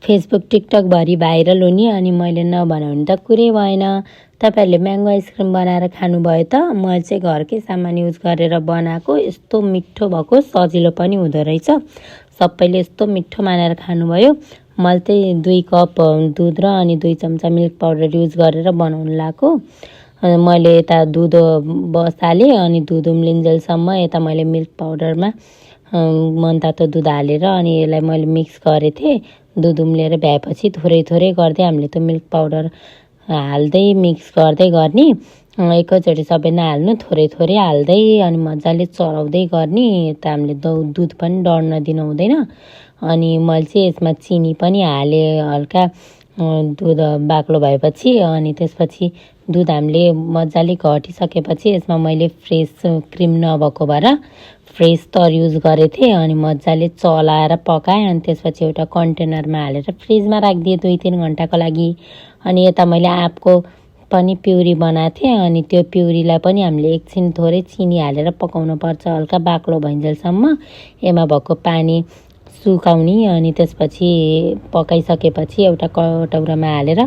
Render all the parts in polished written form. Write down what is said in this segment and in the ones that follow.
Facebook टिकटकभरि viral हुने अनि मैले नबनाउने भने त कुरै भएन। तपाईँहरूले म्याङ्गो आइसक्रिम बनाएर खानुभयो त? मैले चाहिँ घरकै सामान युज गरेर बनाएको, यस्तो मिठो भएको, सजिलो पनि हुँदो रहेछ। सबैले यस्तो मिठो मानेर खानुभयो। मैले चाहिँ 2 कप दुध र अनि 2 चम्चा मिल्क पाउडर युज गरेर बनाउनु लाग्यो। मैले यता दुध बसालेँ अनि दुध उम्लिन्जेलसम्म यता मैले मिल्क पाउडरमा मनतातो दुध हालेर अनि यसलाई मैले मिक्स गरेँ थिएँ। दुध उम्लेर भ्याएपछि थोरै थोरै गर्दै हामीले त्यो मिल्क पाउडर हाल्दै मिक्स गर्दै गर्ने। एकैचोटि सबै नहाल्नु, थोरै थोरै हाल्दै अनि मजाले चलाउँदै गर्ने। यता हामीले दुध पनि डढ्न दिनु हुँदैन। अनि मैले चाहिँ यसमा चिनी पनि हालेँ हल्का, दुध बाक्लो भएपछि। अनि त्यसपछि दुध हामीले मजाले घटिसकेपछि यसमा मैले फ्रेस क्रिम नभएको भएर फ्रेस तर युज गरेको थिएँ। अनि मजाले चलाएर पकाएँ। अनि त्यसपछि एउटा कन्टेनरमा हालेर फ्रिजमा राखिदिएँ 2-3 घन्टाको लागि। अनि यता मैले आँपको पनि प्युरी बनाएको थिएँ। अनि त्यो प्युरीलाई पनि हामीले एकछिन थोरै चिनी हालेर पकाउनुपर्छ, हल्का बाक्लो भइन्जेलसम्म। यसमा भएको पानी सुकाउने। अनि त्यसपछि पकाइसकेपछि एउटा कटौरामा हालेर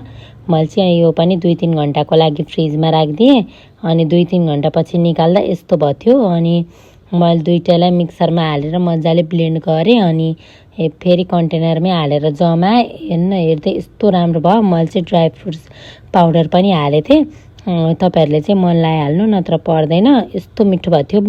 मैले चाहिँ यो पनि 2-3 घन्टाको लागि फ्रिजमा राखिदिएँ। अनि 2-3 घन्टापछि निकाल्दा यस्तो भयो थियो। अनि मैले दुईटालाई मिक्सरमा हालेर मजाले ब्लेन्ड गरेँ। अनि फेरि कन्टेनरमै हालेर जमाएँ। हेर्दै यस्तो राम्रो भयो। मैले चाहिँ ड्राई फ्रुट्स पाउडर पनि हालेको थिएँ। तपाईँहरूले चाहिँ मन लगाइहाल्नु, नत्र पर्दैन। यस्तो मिठो भएको थियो।